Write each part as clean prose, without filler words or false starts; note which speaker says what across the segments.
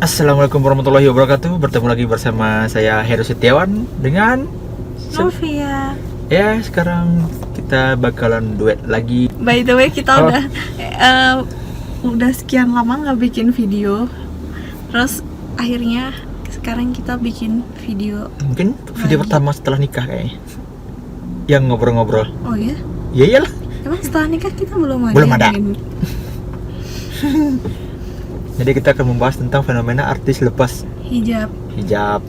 Speaker 1: Assalamualaikum warahmatullahi wabarakatuh. Bertemu lagi bersama saya Heru Setiawan dengan
Speaker 2: Novia.
Speaker 1: Ya, sekarang kita bakalan duet lagi.
Speaker 2: By the way, kita udah sekian lama nggak bikin video. Terus akhirnya sekarang kita bikin video.
Speaker 1: Mungkin video
Speaker 2: lagi.
Speaker 1: pertama setelah nikah kayaknya. Yang ngobrol-ngobrol.
Speaker 2: Oh ya?
Speaker 1: Ya iyalah.
Speaker 2: Emang setelah nikah kita belum
Speaker 1: Belum ada.
Speaker 2: yang ini?
Speaker 1: Jadi kita akan membahas tentang fenomena artis lepas
Speaker 2: Hijab.
Speaker 1: hijab.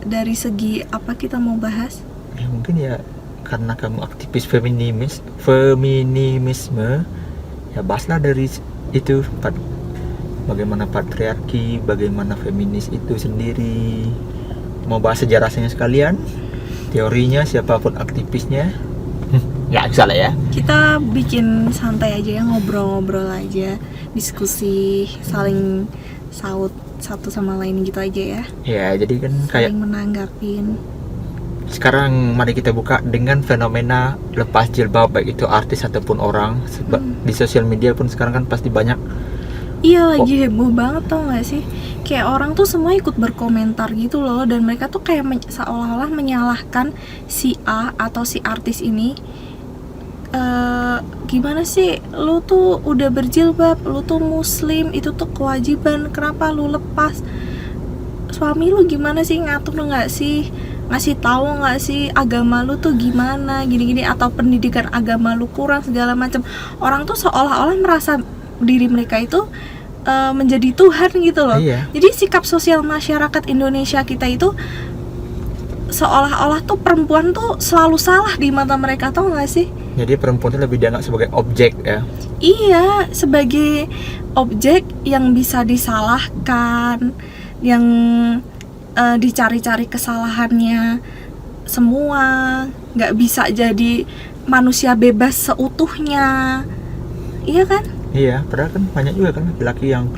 Speaker 2: Dari segi apa kita mau bahas?
Speaker 1: Ya, mungkin ya karena kamu aktivis feminisme, ya bahaslah dari itu bagaimana patriarki, bagaimana feminis itu sendiri. Mau bahas sejarahnya sekalian, teorinya, siapapun aktivisnya. Ya bisa lah ya.
Speaker 2: Kita bikin santai aja ya, ngobrol-ngobrol aja, diskusi, saling saut satu sama lain gitu aja ya.
Speaker 1: Ya jadi kan kayak
Speaker 2: Saling menanggapin.
Speaker 1: sekarang mari kita buka dengan fenomena lepas jilbab, baik itu artis ataupun orang. Di sosial media pun sekarang kan pasti banyak.
Speaker 2: Iya, lagi heboh banget, tau gak sih? Kayak orang tuh semua ikut berkomentar gitu loh. Dan mereka tuh kayak seolah-olah menyalahkan si A atau si artis ini. Gimana sih, lu tuh udah berjilbab, lu tuh muslim, itu tuh kewajiban, kenapa lu lepas? Suami lu gimana sih, ngatur gak sih? Ngasih tahu nggak sih agama lu tuh gimana, gini-gini, atau pendidikan agama lu kurang, segala macam. Orang tuh seolah-olah merasa diri mereka itu menjadi Tuhan gitu loh.
Speaker 1: Iya.
Speaker 2: Jadi sikap sosial masyarakat Indonesia kita itu seolah-olah tuh perempuan tuh selalu salah di mata mereka, tau gak sih?
Speaker 1: Jadi perempuan itu lebih dianggap sebagai objek ya.
Speaker 2: Iya, sebagai objek yang bisa disalahkan, yang dicari-cari kesalahannya semua, nggak bisa jadi manusia bebas seutuhnya. Iya kan?
Speaker 1: Iya, padahal kan banyak juga kan laki-laki yang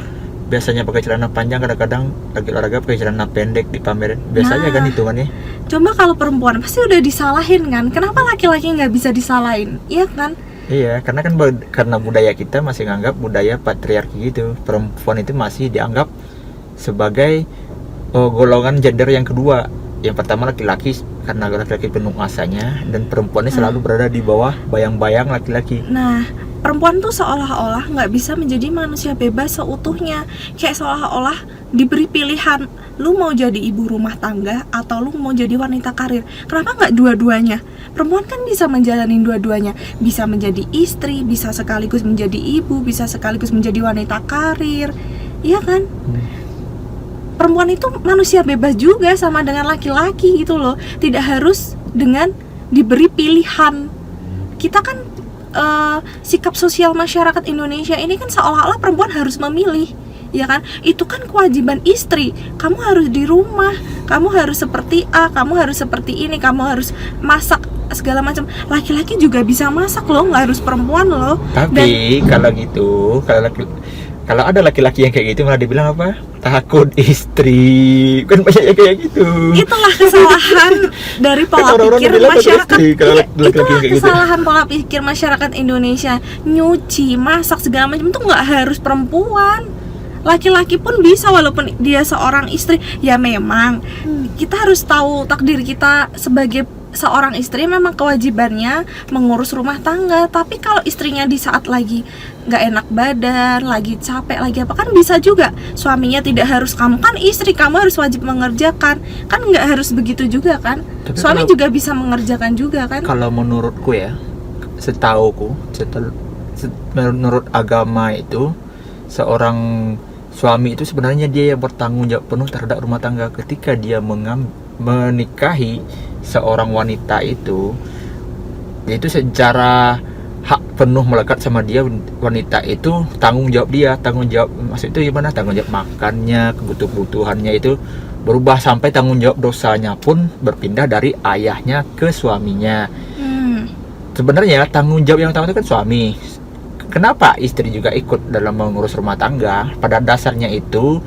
Speaker 1: biasanya pakai celana panjang, kadang-kadang lagi olahraga pakai celana pendek dipamerin. Biasanya kan hitungannya.
Speaker 2: Coba kalau perempuan pasti udah disalahin kan? Kenapa laki-laki nggak bisa disalahin? Iya kan?
Speaker 1: Iya, karena kan karena budaya kita masih nganggap budaya patriarki gitu. Perempuan itu masih dianggap sebagai golongan gender yang kedua. Yang pertama laki-laki, karena laki-laki penuh asanya, dan perempuannya selalu berada di bawah bayang-bayang laki-laki.
Speaker 2: Nah, perempuan tuh seolah-olah nggak bisa menjadi manusia bebas seutuhnya. Kayak seolah-olah diberi pilihan, lu mau jadi ibu rumah tangga atau lu mau jadi wanita karir. Kenapa nggak dua-duanya? Perempuan kan bisa menjalani dua-duanya. Bisa menjadi istri, bisa sekaligus menjadi ibu, bisa sekaligus menjadi wanita karir. Iya kan? Perempuan itu manusia bebas juga sama dengan laki-laki gitu loh. Tidak harus dengan diberi pilihan. Kita kan sikap sosial masyarakat Indonesia ini kan seolah-olah perempuan harus memilih, ya kan? Itu kan kewajiban istri. Kamu harus di rumah, kamu harus seperti A, kamu harus seperti ini, kamu harus masak segala macam. Laki-laki juga bisa masak loh, nggak harus perempuan loh.
Speaker 1: Tapi kalau gitu, kalau ada laki-laki yang kayak gitu malah dibilang apa? Takut istri. Kan banyak yang kayak gitu.
Speaker 2: Itulah kesalahan dari pola pikir masyarakat. Itulah kesalahan pola pikir masyarakat Indonesia. Nyuci, masak segala macam itu nggak harus perempuan. Laki-laki pun bisa walaupun dia seorang istri. Ya memang kita harus tahu takdir kita sebagai seorang istri, memang kewajibannya mengurus rumah tangga. Tapi kalau istrinya di saat lagi nggak enak badan, lagi capek, lagi apa, kan bisa juga suaminya tidak harus, kamu kan istri, kamu harus wajib mengerjakan. Kan nggak harus begitu juga kan. Tapi suami juga bisa mengerjakan juga kan.
Speaker 1: Kalau menurutku ya, setauku, menurut agama itu, seorang suami itu sebenarnya dia yang bertanggung jawab penuh terhadap rumah tangga. Ketika dia menikahi seorang wanita itu secara hak penuh melekat sama dia. Wanita itu tanggung jawab maksud itu gimana? Tanggung jawab makannya, kebutuhannya itu berubah, sampai tanggung jawab dosanya pun berpindah dari ayahnya ke suaminya. Sebenarnya tanggung jawab yang utama itu kan suami. Kenapa istri juga ikut dalam mengurus rumah tangga? Pada dasarnya itu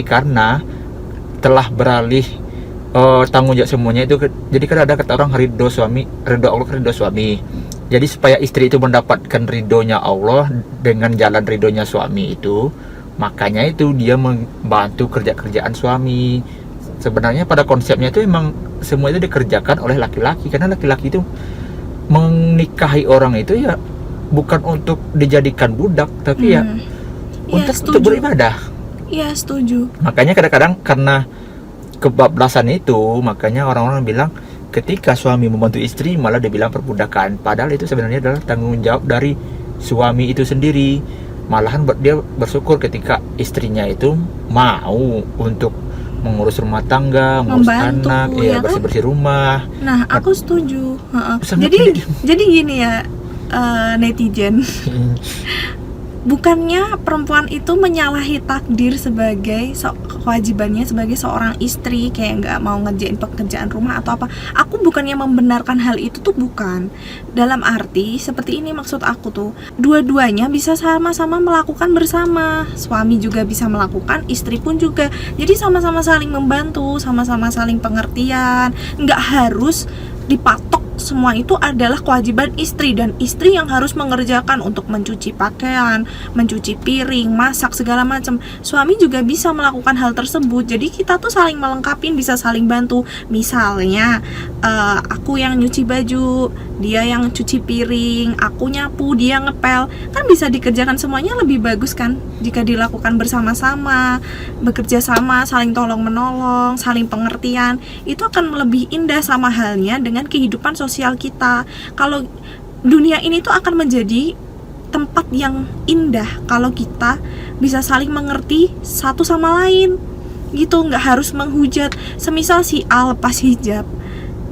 Speaker 1: karena telah beralih tanggung jawab semuanya itu. Jadi kan ada kata orang ridho Allah, ridho suami. Jadi supaya istri itu mendapatkan ridhonya Allah dengan jalan ridhonya suami itu, makanya itu dia membantu kerjaan suami. Sebenarnya pada konsepnya itu emang semua itu dikerjakan oleh laki-laki, karena laki-laki itu menikahi orang itu ya bukan untuk dijadikan budak, tapi ya
Speaker 2: Iya,
Speaker 1: untuk beribadah.
Speaker 2: Iya, setuju.
Speaker 1: Makanya kadang-kadang karena kebablasan itu, makanya orang-orang bilang ketika suami membantu istri malah dibilang perbudakan, padahal itu sebenarnya adalah tanggung jawab dari suami itu sendiri. Malahan dia bersyukur ketika istrinya itu mau untuk mengurus rumah tangga, mengurus
Speaker 2: Membantu,
Speaker 1: anak,
Speaker 2: ya kan?
Speaker 1: bersih-bersih rumah.
Speaker 2: Nah, aku setuju.
Speaker 1: Sangat
Speaker 2: Jadi gini ya, netizen. Bukannya perempuan itu menyalahi takdir sebagai kewajibannya sebagai seorang istri, kayak nggak mau ngerjain pekerjaan rumah atau apa. Aku bukannya membenarkan hal itu tuh, bukan. Dalam arti seperti ini maksud aku tuh, dua-duanya bisa sama-sama melakukan bersama. Suami juga bisa melakukan, istri pun juga. Jadi sama-sama saling membantu, sama-sama saling pengertian. Nggak harus dipatok semua itu adalah kewajiban istri, dan istri yang harus mengerjakan untuk mencuci pakaian, mencuci piring, masak segala macam. Suami juga bisa melakukan hal tersebut. Jadi kita tuh saling melengkapi, bisa saling bantu. Misalnya aku yang nyuci baju, dia yang cuci piring, aku nyapu, dia ngepel. Kan bisa dikerjakan semuanya lebih bagus kan jika dilakukan bersama-sama, bekerja sama, saling tolong menolong, saling pengertian. Itu akan lebih indah sama halnya dengan kehidupan sosial kita. Kalau dunia ini tuh akan menjadi tempat yang indah kalau kita bisa saling mengerti satu sama lain gitu, nggak harus menghujat. Semisal si A lepas hijab,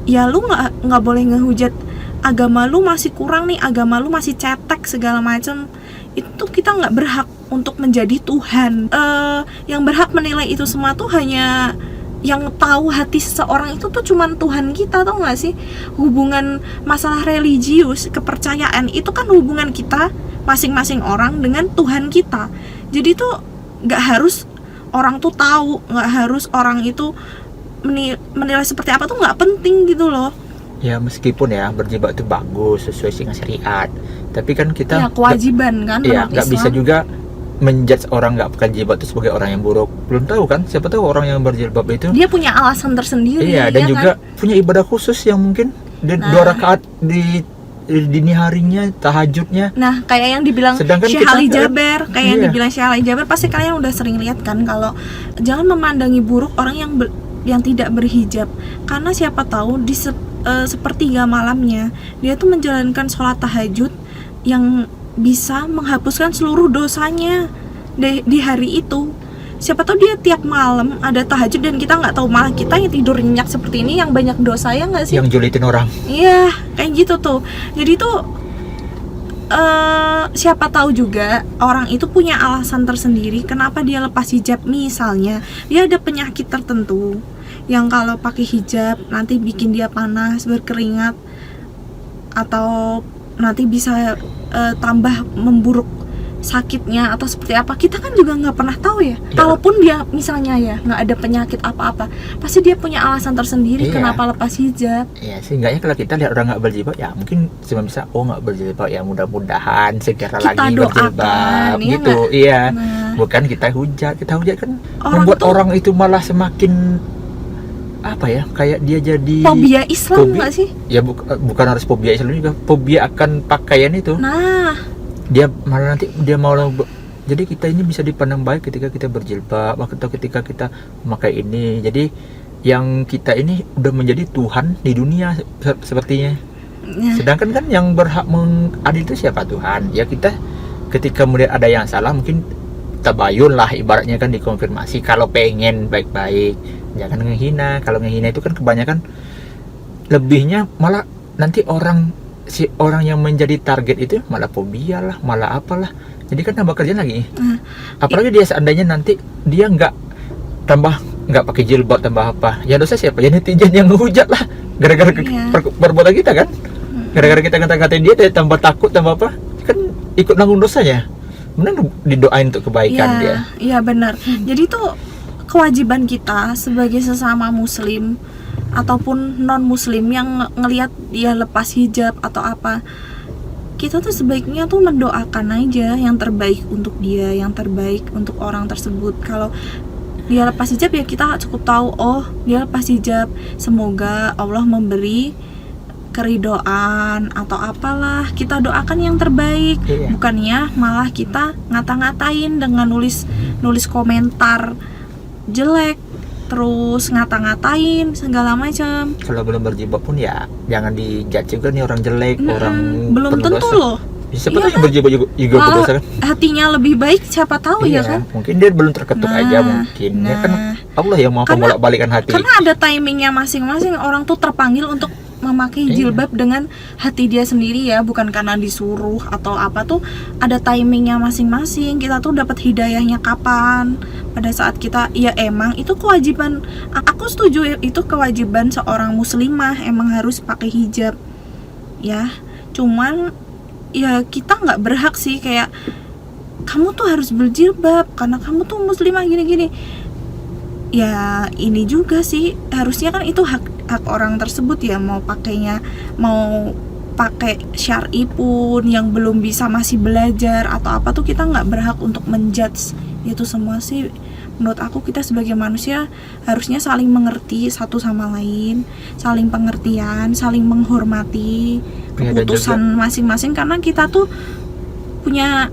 Speaker 2: ya lu nggak boleh ngehujat agama lu masih kurang nih, agama lu masih cetek segala macam. Itu kita nggak berhak untuk menjadi Tuhan. Yang berhak menilai itu semua tuh hanya yang tahu hati seseorang itu tuh cuman Tuhan kita, tau gak sih? Hubungan masalah religius, kepercayaan itu kan hubungan kita masing-masing orang dengan Tuhan kita. Jadi tuh gak harus orang tuh tahu, gak harus orang itu menilai seperti apa tuh gak penting gitu loh.
Speaker 1: Ya meskipun ya berjilbab itu bagus sesuai dengan syariat, tapi kan kita
Speaker 2: ya kewajiban kan
Speaker 1: ya
Speaker 2: menurut
Speaker 1: nggak bisa
Speaker 2: Islam.
Speaker 1: juga menjudge orang nggak pakai jilbab itu sebagai orang yang buruk. Belum tahu kan, siapa tahu orang yang berjilbab itu
Speaker 2: Dia punya alasan tersendiri.
Speaker 1: iya, dan
Speaker 2: ya
Speaker 1: juga
Speaker 2: kan?
Speaker 1: punya ibadah khusus yang mungkin
Speaker 2: Nah.
Speaker 1: 2 rakaat di dini harinya, tahajudnya.
Speaker 2: Nah, kayak yang dibilang
Speaker 1: Sedangkan
Speaker 2: Syekh
Speaker 1: kita
Speaker 2: Ali
Speaker 1: kan-
Speaker 2: Jaber, kayak yang
Speaker 1: iya.
Speaker 2: dibilang Syekh Ali Jaber, pasti kalian udah sering lihat kan kalau jangan memandangi buruk orang yang tidak berhijab, karena siapa tahu di sepertiga malamnya dia tuh menjalankan sholat tahajud yang bisa menghapuskan seluruh dosanya di hari itu. Siapa tahu dia tiap malam ada tahajud dan kita nggak tahu, malah kita yang tidur nyenyak seperti ini yang banyak dosa, ya nggak sih?
Speaker 1: Yang julitin orang.
Speaker 2: Iya, kayak gitu tuh. Jadi tuh siapa tahu juga orang itu punya alasan tersendiri kenapa dia lepas hijab. Misalnya dia ada penyakit tertentu yang kalau pakai hijab nanti bikin dia panas, berkeringat, atau nanti bisa tambah memburuk sakitnya atau seperti apa. Kita kan juga nggak pernah tahu ya. Kalaupun dia misalnya ya nggak ada penyakit apa-apa, pasti dia punya alasan tersendiri kenapa lepas hijab.
Speaker 1: Iya, seenggaknya kalau kita lihat orang nggak berjilbab ya mungkin cuma bisa nggak berjilbab ya, mudah-mudahan segera
Speaker 2: Kita
Speaker 1: lagi
Speaker 2: doakan,
Speaker 1: berjilbab
Speaker 2: iya
Speaker 1: gitu.
Speaker 2: nggak?
Speaker 1: Iya,
Speaker 2: Nah,
Speaker 1: bukan kita hujat kan
Speaker 2: Orang
Speaker 1: membuat
Speaker 2: tuh-
Speaker 1: orang itu malah semakin apa ya, kayak dia jadi
Speaker 2: fobia Islam
Speaker 1: Fobia.
Speaker 2: nggak sih?
Speaker 1: ya bukan harus fobia Islam juga, fobia akan pakaian itu.
Speaker 2: Nah,
Speaker 1: Dia malah nanti dia mau jadi kita ini bisa dipandang baik ketika kita berjilbab atau ketika kita memakai ini. Jadi yang kita ini udah menjadi Tuhan di dunia sepertinya.
Speaker 2: ya.
Speaker 1: Sedangkan kan yang berhak mengadil itu siapa? Tuhan. Ya kita ketika melihat ada yang salah mungkin tabayun lah ibaratnya, kan dikonfirmasi. Kalau pengen baik-baik, jangan ngehina. Kalau ngehina itu kan kebanyakan lebihnya malah nanti si orang yang menjadi target itu malah fobia lah, malah apalah. Jadi kan tambah kerjaan lagi. Apalagi dia seandainya nanti dia nggak pakai jilbab, tambah apa? Ya dosa siapa? Ya netizen yang ngehujat lah. Gara-gara
Speaker 2: Iya.
Speaker 1: perbuatan kita kan. Gara-gara kita ngata-ngatain dia tambah takut, tambah apa? Kan ikut nanggung dosanya. Mending didoain untuk kebaikan dia.
Speaker 2: Iya benar. Jadi tuh kewajiban kita sebagai sesama muslim ataupun non muslim yang ngelihat dia lepas hijab atau apa, kita tuh sebaiknya tuh mendoakan aja yang terbaik untuk dia, yang terbaik untuk orang tersebut. Kalau dia lepas hijab ya kita cukup tahu, oh dia lepas hijab, semoga Allah memberi keridoan atau apalah, kita doakan yang terbaik.
Speaker 1: Iya.
Speaker 2: Bukannya malah kita ngata-ngatain dengan nulis komentar jelek, terus ngata-ngatain segala macam.
Speaker 1: Kalau belum berjilbab pun ya jangan dijudge juga nih orang jelek, orang
Speaker 2: Belum
Speaker 1: penuh
Speaker 2: tentu
Speaker 1: dosa.
Speaker 2: loh.
Speaker 1: Siapa
Speaker 2: Iya
Speaker 1: tahu yang berjilbab juga
Speaker 2: Malah
Speaker 1: berdosa kan?
Speaker 2: hatinya lebih baik, siapa tahu ya kan.
Speaker 1: Mungkin dia belum terketuk
Speaker 2: Nah,
Speaker 1: aja mungkin. Ya kan
Speaker 2: nah.
Speaker 1: Allah yang maha
Speaker 2: Karena-
Speaker 1: membolak-balikan hati.
Speaker 2: Karena ada timingnya masing-masing. Orang tuh terpanggil untuk memakai
Speaker 1: Iya.
Speaker 2: jilbab dengan hati dia sendiri ya, bukan karena disuruh atau apa. Tuh ada timingnya masing-masing. Kita tuh dapat hidayahnya kapan? Pada saat kita, ya emang itu kewajiban. Aku setuju itu kewajiban seorang muslimah, emang harus pakai hijab ya. Cuman ya kita nggak berhak sih kayak kamu tuh harus berjilbab karena kamu tuh muslimah gini-gini. Ya ini juga sih, harusnya kan itu hak orang tersebut ya, mau pakainya, mau pakai syar'i pun yang belum bisa masih belajar atau apa tuh kita nggak berhak untuk menjudge itu semua sih. Menurut aku kita sebagai manusia harusnya saling mengerti satu sama lain, saling pengertian, saling menghormati
Speaker 1: Ya, dan
Speaker 2: keputusan masing-masing, karena kita tuh punya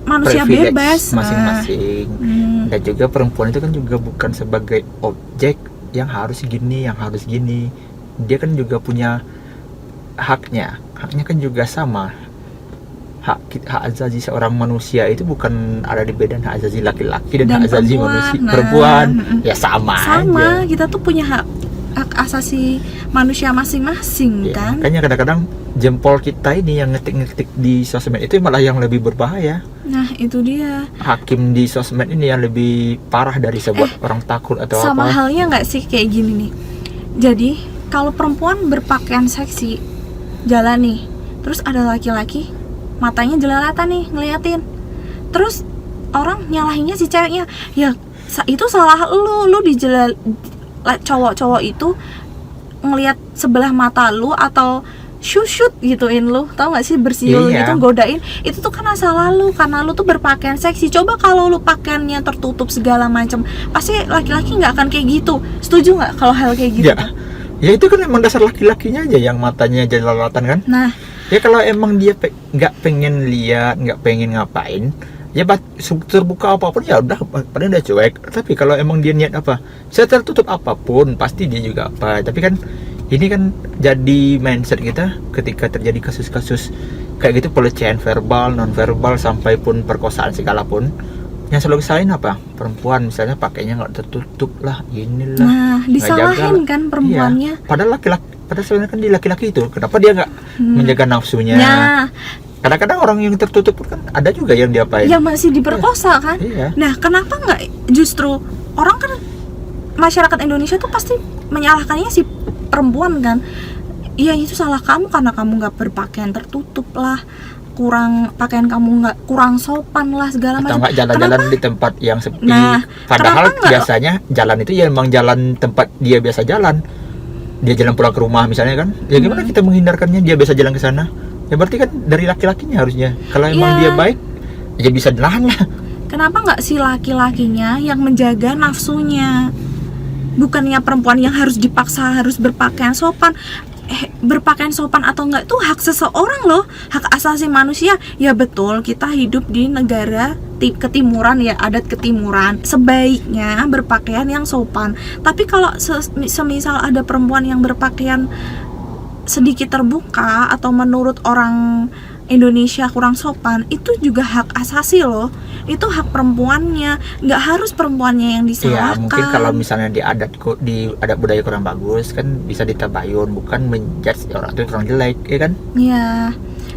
Speaker 2: manusia
Speaker 1: Privilege
Speaker 2: bebas.
Speaker 1: masing-masing.
Speaker 2: Hmm.
Speaker 1: Dan juga perempuan itu kan juga bukan sebagai objek yang harus gini, yang harus gini. Dia kan juga punya haknya kan juga sama. Hak azazi seorang manusia itu bukan ada di beda hak azazi laki-laki dan hak azazi manusia perempuan. Ya sama aja.
Speaker 2: Kita tuh punya hak asasi manusia masing-masing
Speaker 1: Ya,
Speaker 2: kan.
Speaker 1: makanya kadang-kadang jempol kita ini yang ngetik-ngetik di sosmed itu malah yang lebih berbahaya.
Speaker 2: Nah itu dia.
Speaker 1: Hakim di sosmed ini yang lebih parah dari sebuah orang takut atau
Speaker 2: Sama
Speaker 1: apa.
Speaker 2: halnya nggak sih kayak gini nih. Jadi kalau perempuan berpakaian seksi jalan nih, terus ada laki-laki matanya jelalatan nih ngeliatin, terus orang nyalahinnya si ceweknya, ya itu salah lu cowok-cowok itu ngelihat sebelah mata lu atau shoot gituin lu, tau gak sih, bersiul
Speaker 1: Iya.
Speaker 2: gitu, godain, itu tuh karena salah lu, karena lu tuh berpakaian seksi. Coba kalau lu pakaiannya tertutup segala macam, pasti laki-laki nggak akan kayak gitu. Setuju nggak kalau hal kayak gitu?
Speaker 1: Ya itu kan emang dasar laki-lakinya aja yang matanya jelalatan kan.
Speaker 2: Nah
Speaker 1: Ya kalau emang dia nggak pengen lihat, nggak pengen ngapain, ya terbuka apapun ya udah, padahal udah cuek. Tapi kalau emang dia niat apa, saya tertutup apapun pasti dia juga apa. Tapi kan ini kan jadi mindset kita ketika terjadi kasus-kasus kayak gitu, pelecehan verbal, non verbal, sampai pun perkosaan segala pun, yang selalu disalahin apa? Perempuan misalnya pakainya nggak tertutup lah, inilah.
Speaker 2: Nah, disalahin
Speaker 1: jaga.
Speaker 2: kan perempuannya.
Speaker 1: Iya. Padahal sebenarnya kan di laki-laki itu, kenapa dia nggak menjaga nafsunya?
Speaker 2: Nah,
Speaker 1: Kadang-kadang orang yang tertutup kan ada juga yang diapain.
Speaker 2: ya masih diperkosa kan.
Speaker 1: Iya.
Speaker 2: Nah, kenapa nggak justru orang kan, masyarakat Indonesia tuh pasti menyalahkannya si perempuan kan. Iya itu salah kamu karena kamu nggak berpakaian tertutup lah, pakaian kamu nggak kurang sopan lah segala
Speaker 1: Atau
Speaker 2: macam.
Speaker 1: nggak jalan-jalan di tempat yang sepi.
Speaker 2: Nah,
Speaker 1: Padahal
Speaker 2: kenapa nggak-
Speaker 1: biasanya jalan itu ya emang jalan tempat dia biasa jalan. Dia jalan pulang ke rumah misalnya kan. Ya gimana kita menghindarkannya, dia biasa jalan ke sana? Ya berarti kan dari laki-lakinya harusnya. Kalau emang
Speaker 2: Iya.
Speaker 1: dia baik, ya bisa dinahan lah.
Speaker 2: Kenapa nggak si laki-lakinya yang menjaga nafsunya? Bukannya perempuan yang harus dipaksa harus berpakaian sopan. Berpakaian sopan atau enggak itu hak seseorang loh, hak asasi manusia. Ya betul, kita hidup di negara ketimuran ya, adat ketimuran, sebaiknya berpakaian yang sopan. Tapi kalau semisal ada perempuan yang berpakaian sedikit terbuka atau menurut orang Indonesia kurang sopan, itu juga hak asasi loh. Itu hak perempuannya, nggak harus perempuannya yang
Speaker 1: Iya,
Speaker 2: disalahkan.
Speaker 1: mungkin kalau misalnya di adat budaya kurang bagus kan bisa ditabayun, bukan menjudge orang itu kurang jelek, ya kan?
Speaker 2: Ya,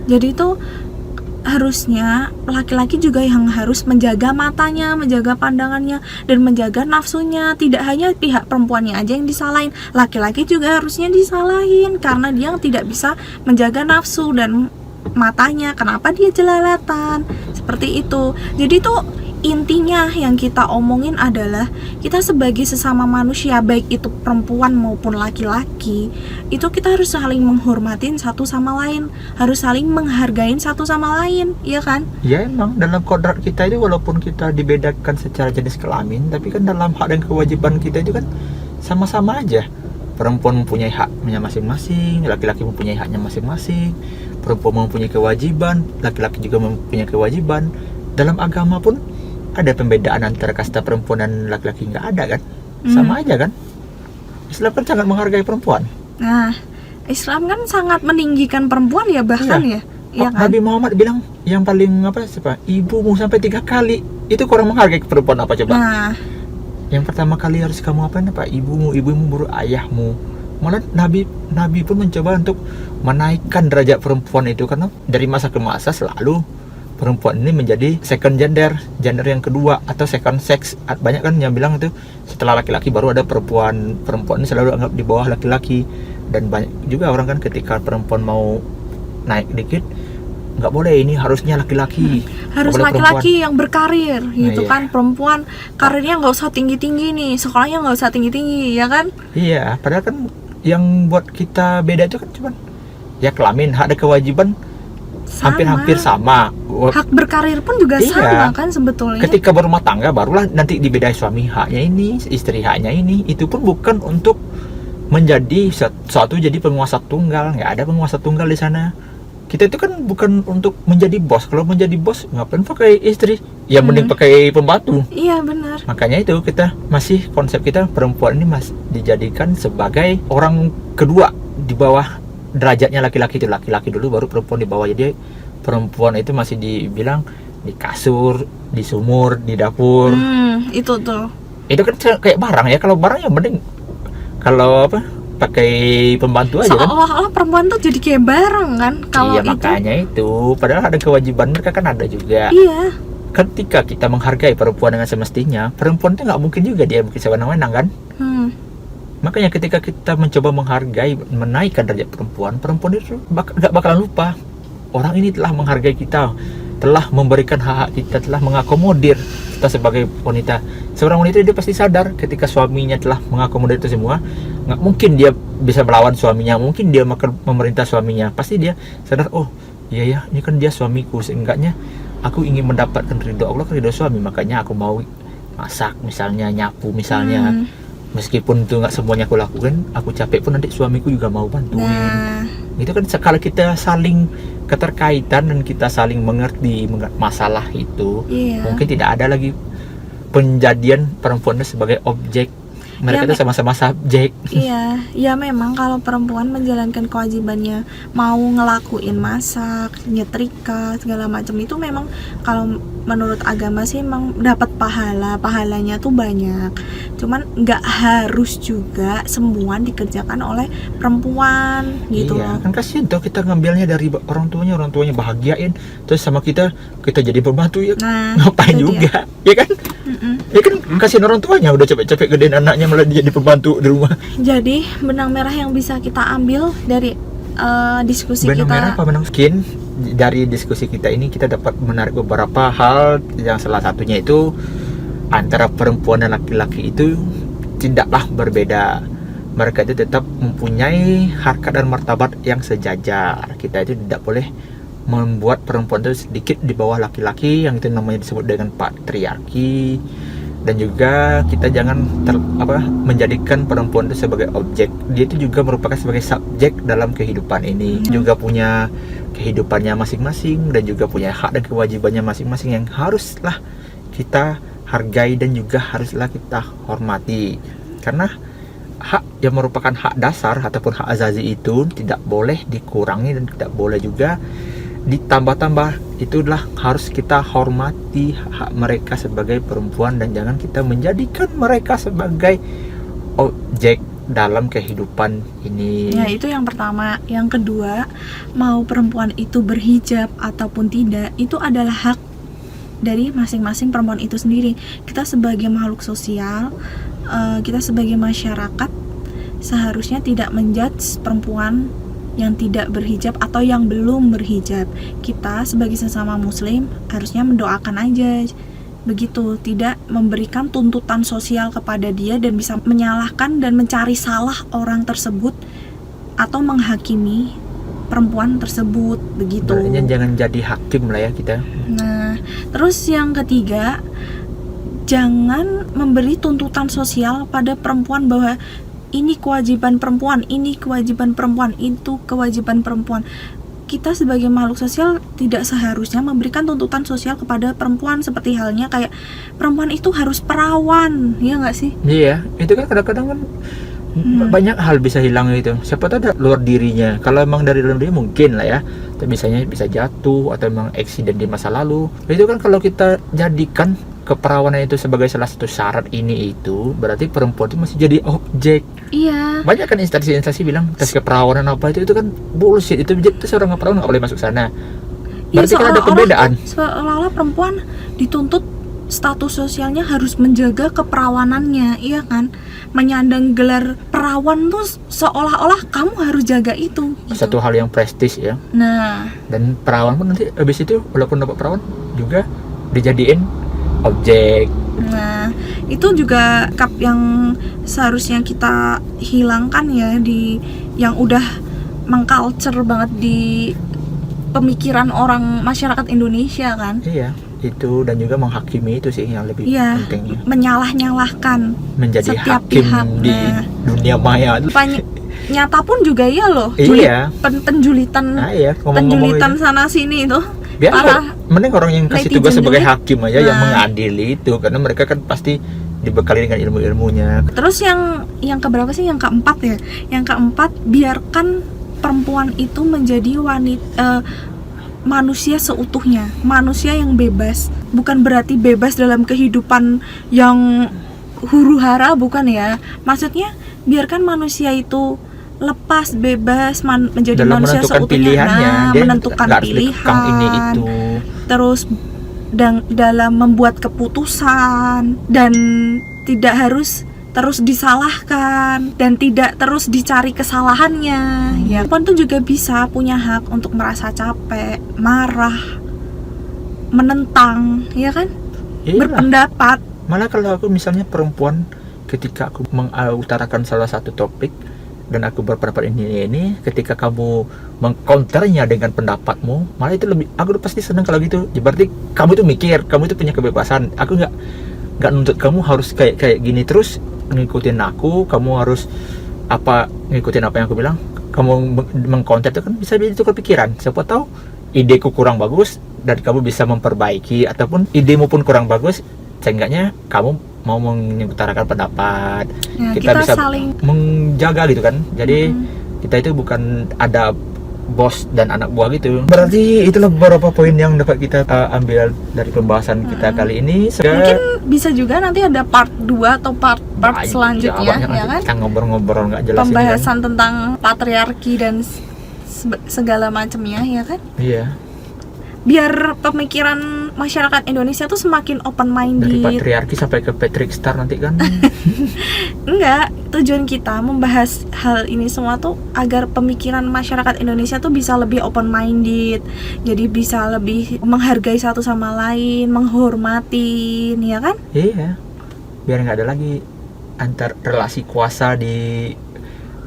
Speaker 2: jadi itu harusnya laki-laki juga yang harus menjaga matanya, menjaga pandangannya, dan menjaga nafsunya. Tidak hanya pihak perempuannya aja yang disalahin, laki-laki juga harusnya disalahin karena dia tidak bisa menjaga nafsu dan matanya. Kenapa dia jelalatan? Seperti itu. Jadi tuh intinya yang kita omongin adalah kita sebagai sesama manusia, baik itu perempuan maupun laki-laki, itu kita harus saling menghormatin satu sama lain, harus saling menghargain satu sama lain, iya kan?
Speaker 1: Ya emang dalam kodrat kita itu walaupun kita dibedakan secara jenis kelamin, tapi kan dalam hak dan kewajiban kita itu kan sama-sama aja. Perempuan mempunyai haknya masing-masing, laki-laki mempunyai haknya masing-masing. Perempuan mempunyai kewajiban, laki-laki juga mempunyai kewajiban. Dalam agama pun ada pembedaan antara kasta perempuan dan laki-laki, nggak ada kan? Sama aja kan? Islam kan sangat menghargai perempuan.
Speaker 2: Nah, Islam kan sangat meninggikan perempuan ya, bahkan ya. Iya kan?
Speaker 1: Nabi Muhammad bilang yang paling ibumu sampai 3 kali. Itu kurang menghargai perempuan apa coba?
Speaker 2: Nah,
Speaker 1: yang pertama kali harus kamu apain apa? Ibumu baru ayahmu. Malah Nabi pun mencoba untuk menaikkan derajat perempuan itu, karena dari masa ke masa selalu perempuan ini menjadi second gender yang kedua atau second sex. Banyak kan yang bilang itu setelah laki-laki baru ada perempuan ini selalu anggap di bawah laki-laki. Dan banyak juga orang kan ketika perempuan mau naik dikit, nggak boleh, ini harusnya laki-laki,
Speaker 2: harus laki-laki yang berkarir gitu
Speaker 1: iya.
Speaker 2: kan. Perempuan karirnya nggak usah tinggi-tinggi nih, sekolahnya nggak usah tinggi-tinggi, ya kan?
Speaker 1: Iya, padahal kan yang buat kita beda itu kan cuman ya kelamin, hak dan kewajiban hampir-hampir sama.
Speaker 2: Hak berkarir pun juga
Speaker 1: Iya.
Speaker 2: sama kan sebetulnya.
Speaker 1: Ketika berumah tangga barulah nanti dibedai, suami haknya ini, istri haknya ini. Itu pun bukan untuk menjadi suatu jadi penguasa tunggal, nggak ada penguasa tunggal di sana. Kita itu kan bukan untuk menjadi bos. Kalau menjadi bos ngapain pakai istri? Ya mending pakai pembantu.
Speaker 2: Iya benar.
Speaker 1: Makanya itu kita masih konsep kita perempuan ini masih dijadikan sebagai orang kedua di bawah derajatnya laki-laki. Itu laki-laki dulu baru perempuan di bawah. Jadi perempuan itu masih dibilang di kasur, di sumur, di dapur.
Speaker 2: Itu tuh.
Speaker 1: Itu kan kayak barang ya. Kalau barang ya mending kalau pakai pembantu aja kan.
Speaker 2: Seolah-olah perempuan tuh jadi kayak barang kan kalau
Speaker 1: iya, makanya itu padahal ada kewajiban mereka kan ada juga.
Speaker 2: Iya.
Speaker 1: Ketika kita menghargai perempuan dengan semestinya, perempuan itu nggak mungkin juga dia bikin sewenang-wenang kan. Makanya ketika kita mencoba menghargai, menaikkan derajat perempuan itu nggak bakalan lupa orang ini telah menghargai kita, telah memberikan hak-hak kita, telah mengakomodir kita sebagai wanita. Seorang wanita dia pasti sadar ketika suaminya telah mengakomodir itu semua. Nggak mungkin dia bisa melawan suaminya, mungkin dia makan memerintah suaminya. Pasti dia sadar, oh iya ya, ini kan dia suamiku, seenggaknya aku ingin mendapatkan ridho Allah, ridho suami, makanya aku mau masak misalnya, nyapu misalnya. Meskipun itu nggak semuanya aku lakukan, aku capek pun nanti suamiku juga mau bantuin.
Speaker 2: Nah,
Speaker 1: itu kan sekali kita saling keterkaitan dan kita saling mengerti masalah itu,
Speaker 2: iya.
Speaker 1: mungkin tidak ada lagi penjadian perempuan itu sebagai objek. Mereka itu sama-sama subjek.
Speaker 2: Iya, ya memang kalau perempuan menjalankan kewajibannya, mau ngelakuin masak, nyetrika, segala macam itu memang kalau menurut agama sih memang dapat pahalanya tuh banyak. Cuman nggak harus juga semua dikerjakan oleh perempuan gitu
Speaker 1: iya,
Speaker 2: loh.
Speaker 1: kan kasihan tuh kita ngambilnya dari orang tuanya bahagiain, terus sama kita jadi pembantu ya.
Speaker 2: Nah,
Speaker 1: ngapain juga ya kan? Ya kan kasihan orang tuanya udah capek-capek gedein anaknya malah dia jadi pembantu di rumah.
Speaker 2: Jadi benang merah yang bisa kita ambil dari diskusi
Speaker 1: benang
Speaker 2: kita.
Speaker 1: merah apa benang skin? Dari diskusi kita ini kita dapat menarik beberapa hal, yang salah satunya itu antara perempuan dan laki-laki itu tidaklah berbeda. Mereka itu tetap mempunyai harkat dan martabat yang sejajar. Kita itu tidak boleh membuat perempuan itu sedikit di bawah laki-laki, yang itu namanya disebut dengan patriarki. Dan juga kita jangan menjadikan perempuan itu sebagai objek. Dia itu juga merupakan sebagai subjek dalam kehidupan ini. Juga punya kehidupannya masing-masing dan juga punya hak dan kewajibannya masing-masing yang haruslah kita hargai dan juga haruslah kita hormati. Karena hak yang merupakan hak dasar ataupun hak azazi itu tidak boleh dikurangi dan tidak boleh juga ditambah-tambah. Itulah harus kita hormati hak mereka sebagai perempuan dan jangan kita menjadikan mereka sebagai objek dalam kehidupan ini.
Speaker 2: Ya, itu yang pertama. Yang kedua, mau perempuan itu berhijab ataupun tidak, itu adalah hak dari masing-masing perempuan itu sendiri. Kita sebagai makhluk sosial, kita sebagai masyarakat seharusnya tidak menjudge perempuan yang tidak berhijab atau yang belum berhijab. Kita sebagai sesama muslim harusnya mendoakan aja begitu, tidak memberikan tuntutan sosial kepada dia dan bisa menyalahkan dan mencari salah orang tersebut atau menghakimi perempuan tersebut, begitu.
Speaker 1: Berarti jangan jadi hakim lah ya kita.
Speaker 2: Nah, terus yang ketiga, jangan memberi tuntutan sosial pada perempuan bahwa ini kewajiban perempuan, ini kewajiban perempuan, itu kewajiban perempuan. Kita sebagai makhluk sosial tidak seharusnya memberikan tuntutan sosial kepada perempuan, seperti halnya kayak perempuan itu harus perawan, ya nggak sih?
Speaker 1: Iya, itu kan kadang-kadang kan banyak hal bisa hilang gitu. Siapa tahu ada luar dirinya. Kalau emang dari dalam diri mungkin lah ya. Tapi misalnya bisa jatuh atau emang eksiden di masa lalu. Itu kan kalau kita jadikan keperawanan itu sebagai salah satu syarat ini itu, berarti perempuan itu masih jadi objek.
Speaker 2: Iya.
Speaker 1: Banyak kan instansi-instansi bilang tes keperawanan apa itu kan bullshit. Itu seorang keperawan nggak boleh masuk sana. Berarti kan ada perbedaan.
Speaker 2: Seolah-olah perempuan dituntut status sosialnya harus menjaga keperawanannya, iya kan? Menyandang gelar perawan tuh seolah-olah kamu harus jaga itu. Gitu.
Speaker 1: Satu hal yang prestis ya.
Speaker 2: Nah,
Speaker 1: dan perawan pun nanti habis itu walaupun dapat perawan juga dijadiin objek.
Speaker 2: Nah, itu juga kap yang seharusnya kita hilangkan ya, di yang udah mengculture banget di pemikiran orang masyarakat Indonesia kan.
Speaker 1: Iya, itu dan juga menghakimi itu sih yang lebih pentingnya.
Speaker 2: Menyalah-nyalahkan
Speaker 1: Menjadi
Speaker 2: setiap
Speaker 1: hakim
Speaker 2: pihak.
Speaker 1: di dunia maya.
Speaker 2: Nyata pun juga iya loh.
Speaker 1: Iya.
Speaker 2: Penjulitan.
Speaker 1: Nah, iya,
Speaker 2: penjulitan sana sini itu.
Speaker 1: Biar mending orang yang kasih tugas sebagai
Speaker 2: julid.
Speaker 1: hakim aja yang mengadili itu, karena mereka kan pasti dibekali dengan ilmu-ilmunya.
Speaker 2: Terus yang keberapa sih? Yang keempat ya. Yang keempat, biarkan perempuan itu menjadi manusia seutuhnya, manusia yang bebas. Bukan berarti bebas dalam kehidupan yang huru-hara, bukan ya. Maksudnya biarkan manusia itu lepas, bebas, menjadi
Speaker 1: dalam
Speaker 2: manusia
Speaker 1: menentukan
Speaker 2: seutuhnya.
Speaker 1: pilihannya, dia
Speaker 2: Menentukan
Speaker 1: nggak harus
Speaker 2: pilihan
Speaker 1: dikekang ini itu.
Speaker 2: Terus dalam membuat keputusan, dan tidak harus terus disalahkan dan tidak terus dicari kesalahannya. Ya, perempuan tuh juga bisa punya hak untuk merasa capek, marah, menentang, ya kan?
Speaker 1: Iyalah.
Speaker 2: Berpendapat.
Speaker 1: Malah kalau aku misalnya perempuan, ketika aku mengutarakan salah satu topik dan aku berpendapat ini, ketika kamu mengcounternya dengan pendapatmu, malah itu lebih, aku pasti senang kalau gitu. Ya, berarti kamu tuh mikir, kamu tuh punya kebebasan. Aku nggak nuntut kamu harus kayak gini terus ngikutin aku. Kamu harus ngikutin apa yang aku bilang. Kamu mengcounter itu kan bisa jadi tukar pikiran. Siapa tahu ideku kurang bagus dan kamu bisa memperbaiki, ataupun idemu pun kurang bagus, seenggaknya kamu mau mengutarakan pendapat.
Speaker 2: Ya,
Speaker 1: kita bisa
Speaker 2: saling
Speaker 1: menjaga gitu kan. Jadi kita itu bukan ada bos dan anak buah gitu. Berarti itulah beberapa poin yang dapat kita ambil dari pembahasan kita kali ini.
Speaker 2: Mungkin bisa juga nanti ada part 2 atau part selanjutnya, ya kan?
Speaker 1: Kita ngobrol-ngobrol nggak jelas
Speaker 2: pembahasan tentang patriarki dan segala macamnya, ya kan?
Speaker 1: Iya.
Speaker 2: Biar pemikiran masyarakat Indonesia tuh semakin open minded.
Speaker 1: Dari patriarki sampai ke Patrick Star nanti kan.
Speaker 2: Enggak, tujuan kita membahas hal ini semua tuh agar pemikiran masyarakat Indonesia tuh bisa lebih open minded. Jadi bisa lebih menghargai satu sama lain, menghormatin, ya kan?
Speaker 1: Iya. Biar nggak ada lagi antar relasi kuasa di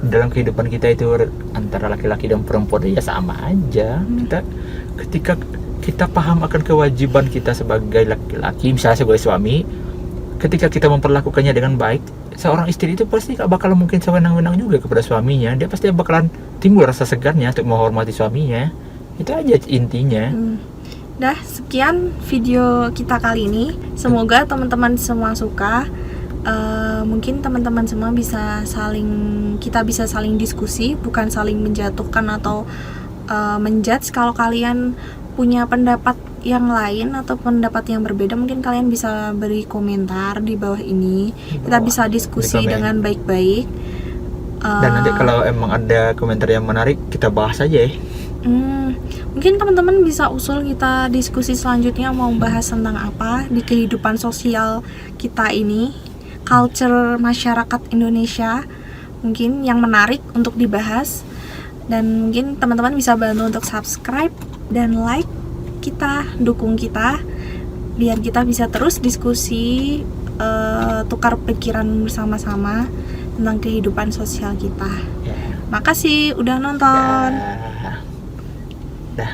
Speaker 1: dalam kehidupan kita itu antara laki-laki dan perempuan. Ya sama aja. Ketika kita paham akan kewajiban kita sebagai laki-laki, misalnya sebagai suami, ketika kita memperlakukannya dengan baik, seorang istri itu pasti gak bakal mungkin sewenang-wenang juga kepada suaminya. Dia pasti bakalan timbul rasa segarnya untuk menghormati suaminya. Itu aja intinya.
Speaker 2: Dah, sekian video kita kali ini. Semoga teman-teman semua suka. Mungkin teman-teman semua kita bisa saling diskusi, bukan saling menjatuhkan atau menjudge. Kalau kalian punya pendapat yang lain atau pendapat yang berbeda, mungkin kalian bisa beri komentar di bawah ini. Kita bisa diskusi dengan baik-baik.
Speaker 1: Dan nanti kalau emang ada komentar yang menarik, kita bahas aja ya.
Speaker 2: Mungkin teman-teman bisa usul kita diskusi selanjutnya mau bahas tentang apa di kehidupan sosial kita ini, culture masyarakat Indonesia, mungkin yang menarik untuk dibahas. Dan mungkin teman-teman bisa bantu untuk subscribe dan like kita, dukung kita. biar kita bisa terus diskusi, tukar pikiran bersama-sama tentang kehidupan sosial kita.
Speaker 1: Ya.
Speaker 2: Makasih udah nonton.
Speaker 1: Dah. Dah.